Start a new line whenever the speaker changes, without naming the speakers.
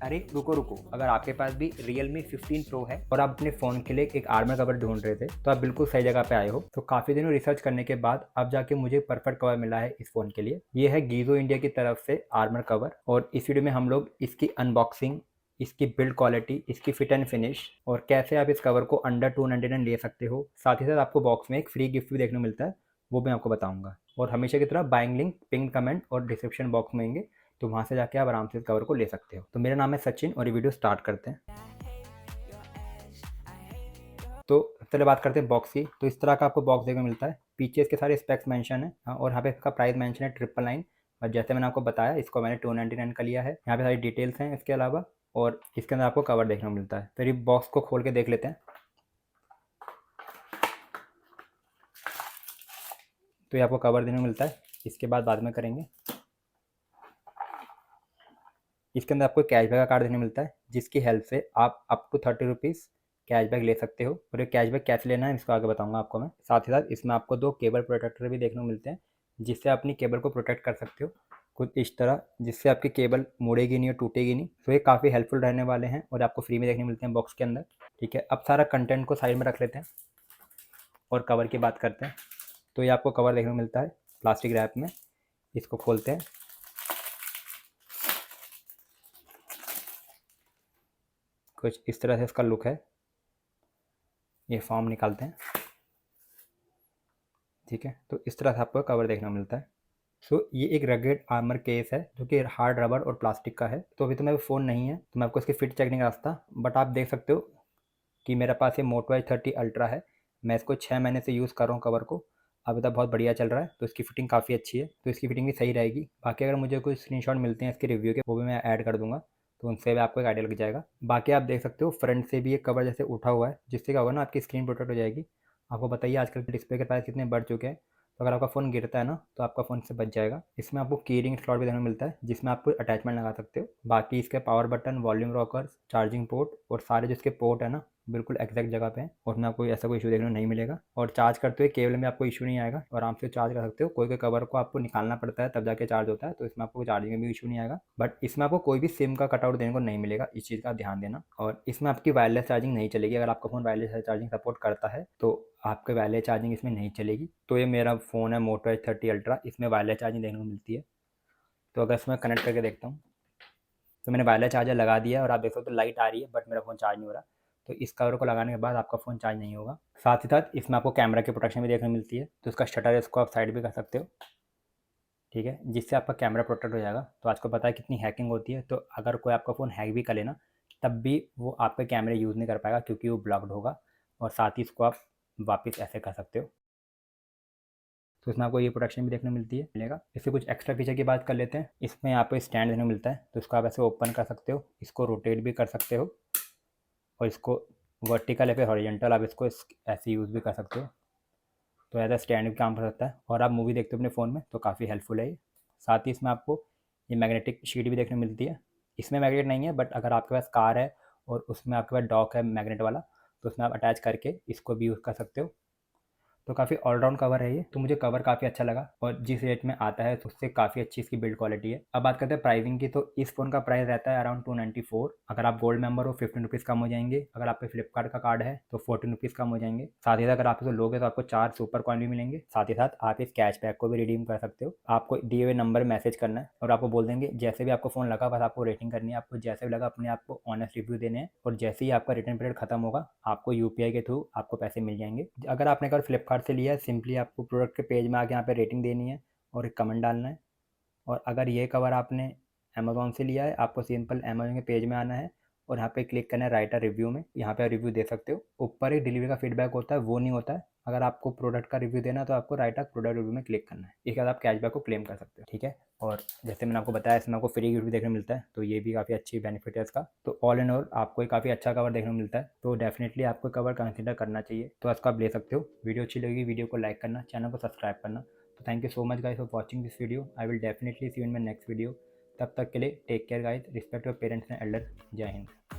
अरे रुको रुको, अगर आपके पास भी Realme 15 Pro है और आप अपने फ़ोन के लिए एक आर्मर कवर ढूंढ रहे थे, तो आप बिल्कुल सही जगह पे आए हो। तो काफ़ी दिनों रिसर्च करने के बाद अब जाके मुझे परफेक्ट कवर मिला है इस फ़ोन के लिए। ये है गीज़ो इंडिया की तरफ से आर्मर कवर, और इस वीडियो में हम लोग इसकी अनबॉक्सिंग, इसकी बिल्ड क्वालिटी, इसकी फिट एंड फिनिश, और कैसे आप इस कवर को अंडर 299 ले सकते हो। साथ ही साथ आपको बॉक्स में एक फ्री गिफ्ट भी देखने को मिलता है, वो भी मैं आपको बताऊंगा। और हमेशा की तरह बाइंग लिंक पिन कमेंट और डिस्क्रिप्शन बॉक्स में होंगे, तो वहाँ से जाके आप आराम से इस कवर को ले सकते हो। तो मेरा नाम है सचिन और ये वीडियो स्टार्ट करते हैं। तो चलिए बात करते हैं बॉक्स की। तो इस तरह का आपको बॉक्स देखने को मिलता है। पीछे इसके सारे स्पेक्स मेंशन है, हाँ, और यहाँ पे इसका प्राइस मेंशन है 999। और जैसे मैंने आपको बताया, इसको मैंने 299 का लिया है। यहाँ पे सारी डिटेल्स हैं इसके अलावा, और इसके अंदर आपको कवर देखने को मिलता है। फिर ये बॉक्स को खोल के देख लेते हैं। तो ये आपको कवर देखने को मिलता है, इसके बाद में करेंगे। इसके अंदर आपको कैशबैक का कार्ड देखने को मिलता है, जिसकी हेल्प से आप अप टू 30 रुपीज़ कैशबैक ले सकते हो। और ये कैशबैक कैसे लेना है इसको आगे बताऊंगा आपको मैं। साथ ही साथ इसमें आपको 2 केबल प्रोटेक्टर भी देखने को मिलते हैं, जिससे अपनी केबल को प्रोटेक्ट कर सकते हो कुछ इस तरह, जिससे आपकी केबल मुड़ेगी नहीं और टूटेगी नहीं। तो ये काफ़ी हेल्पफुल रहने वाले हैं और आपको फ्री में देखने को मिलते हैं बॉक्स के अंदर। ठीक है, अब सारा कंटेंट को साइड में रख लेते हैं और कवर की बात करते हैं। तो ये आपको कवर देखने को मिलता है प्लास्टिक रैप में। इसको खोलते हैं। कुछ इस तरह से इसका लुक है। ये फॉर्म निकालते हैं। ठीक है, तो इस तरह से आपको कवर देखने को मिलता है। सो ये एक रगेड आर्मर केस है, जो कि हार्ड रबर और प्लास्टिक का है। तो अभी तो मेरे फ़ोन नहीं है, तो मैं आपको इसकी फिट चेक नहीं करा सकता, बट आप देख सकते हो कि मेरे पास ये मोटो एज 30 अल्ट्रा है। मैं इसको 6 महीने से यूज़ कर रहा हूँ कवर को। अभी तक बहुत बढ़िया चल रहा है, तो इसकी फिटिंग काफ़ी अच्छी है, तो इसकी फिटिंग भी सही रहेगी। बाकी अगर मुझे कोई स्क्रीनशॉट मिलते हैं इसके रिव्यू के, वो भी मैं ऐड कर दूंगा, तो उनसे भी आपको एक आइडिया लग जाएगा। बाकी आप देख सकते हो फ्रंट से भी ये कवर जैसे उठा हुआ है, जिससे क्या होगा ना, आपकी स्क्रीन प्रोटेक्ट हो जाएगी। आपको बताइए आजकल के डिस्प्ले के प्राइस कितने बढ़ चुके हैं, तो अगर आपका फ़ोन गिरता है ना, तो आपका फ़ोन से बच जाएगा। इसमें आपको की रिंग स्लॉट भी देखने को मिलता है, जिसमें आप कोई अटैचमेंट लगा सकते हो। बाकी इसके power button, volume rockers, charging port और सारे जो इसके पोर्ट है ना, बिल्कुल एग्जैक्ट जगह पे है, और उसमें आपको ऐसा कोई इशू देखने को नहीं मिलेगा। और चार्ज करते हुए केबल में आपको इशू नहीं आएगा, और आराम से चार्ज कर सकते हो। कोई कोई कवर को आपको निकालना पड़ता है तब जाके चार्ज होता है, तो इसमें आपको चार्जिंग में भी इशू नहीं आएगा। बट इसमें आपको कोई भी सिम का कटआउट देने को नहीं मिलेगा, इस चीज़ का ध्यान देना। और इसमें आपकी वायरलेस चार्जिंग नहीं चलेगी। अगर आपका फ़ोन वायरलेस चार्जिंग सपोर्ट करता है, तो आपके वायरलेस चार्जिंग इसमें नहीं चलेगी। तो ये मेरा फ़ोन है मोटो एच 30 अल्ट्रा, इसमें वायरलेस चार्जिंग देखने को मिलती है। तो अगर इसमें कनेक्ट करके देखता हूँ, तो मैंने वायरलेस चार्जर लगा दिया है, और आप देख सकते हो लाइट आ रही है, बट मेरा फ़ोन चार्ज नहीं हो रहा। तो इस कवर को लगाने के बाद आपका फ़ोन चार्ज नहीं होगा। साथ ही साथ इसमें आपको कैमरा की प्रोटेक्शन भी देखने को मिलती है, तो इसका शटर है, इसको आप साइड भी कर सकते हो। ठीक है, जिससे आपका कैमरा प्रोटेक्ट हो जाएगा। तो आज को पता है कितनी हैकिंग होती है, तो अगर कोई आपका फ़ोन हैक भी कर लेना, तब भी वो आपके कैमरे यूज़ नहीं कर पाएगा, क्योंकि वो ब्लॉक्ड होगा। और साथ ही इसको आप वापस ऐसे कर सकते हो। तो इसमें आपको ये प्रोटेक्शन भी देखने को मिलती है, मिलेगा। इससे कुछ एक्स्ट्रा फीचर की बात कर लेते हैं। इसमें यहाँ पे स्टैंड देखने को मिलता है, तो इसको आप ऐसे ओपन कर सकते हो, इसको रोटेट भी कर सकते हो, और इसको वर्टिकल या फिर हॉरिजॉन्टल आप इसको ऐसे यूज़ भी कर सकते हो। तो एज अ स्टैंड भी काम कर सकता है, और आप मूवी देखते हो अपने फ़ोन में, तो काफ़ी हेल्पफुल है ये। साथ ही इसमें आपको ये मैग्नेटिक शीट भी देखने को मिलती है। इसमें मैग्नेट नहीं है, बट अगर आपके पास कार है और उसमें आपके पास डॉक है मैग्नेट वाला, तो उसमें आप अटैच करके इसको भी यूज़ कर सकते हो। तो काफ़ी ऑलराउंड कवर है ये, तो मुझे कवर काफ़ी अच्छा लगा, और जिस रेट में आता है तो उससे काफ़ी अच्छी इसकी बिल्ड क्वालिटी है। अब बात करते हैं प्राइसिंग की, तो इस फ़ोन का प्राइस रहता है अराउंड 294। अगर आप गोल्ड मेंबर हो 15 रुपीज़ कम हो जाएंगे। अगर आप पे फ्लिपकार्ट का कार्ड है तो 14 रुपीज़ कम हो जाएंगे। साथ ही साथ अगर आप इसको लोगे तो आपको 4 सुपर कॉइन भी मिलेंगे। साथ ही साथ आप इस कैशबैक को भी रिडीम कर सकते हो। आपको दिए हुए नंबर मैसेज करना है, और आपको बोल देंगे जैसे भी आपको फ़ोन लगा, बस आपको रेटिंग करनी है। आपको जैसे भी लगा अपने आप को ऑनेस्ट रिव्यू देने हैं, और जैसे ही आपका रिटर्न पीरियड खत्म होगा, आपको यूपीआई के थ्रू आपको पैसे मिल जाएंगे। अगर आपने कल फ्लिपकार्ट से लिया है, सिंपली आपको प्रोडक्ट के पेज में आके यहाँ पे रेटिंग देनी है और एक कमेंट डालना है। और अगर ये कवर आपने अमेज़ोन से लिया है, आपको सिंपल अमेज़ोन के पेज में आना है, और यहाँ पे क्लिक करना है राइट अ रिव्यू में। यहाँ पे रिव्यू दे सकते हो। ऊपर ही डिलीवरी का फीडबैक होता है, वो नहीं होता है। अगर आपको प्रोडक्ट का रिव्यू देना है, तो आपको राइट अ प्रोडक्ट रिव्यू में क्लिक करना है। इसके बाद आप कैशबैक को क्लेम कर सकते हो। ठीक है, और जैसे मैंने आपको बताया, इसमें आपको फ्री गिफ्ट भी देखने को मिलता है, तो ये भी काफ़ी अच्छी बेनिफिट है इसका। तो ऑल इन ऑल आपको एक काफ़ी अच्छा कवर देखने को मिलता है, तो डेफिनेटली आपको कवर कंसिडर करना चाहिए। तो इसको आप ले सकते हो। वीडियो अच्छी लगेगी, वीडियो को लाइक करना, चैनल को सब्सक्राइब करना। तो thank you so much guys for watching this video. I will definitely see you in my next video. तब तक के लिए take care guys, respect your parents and elder. Jai Hind.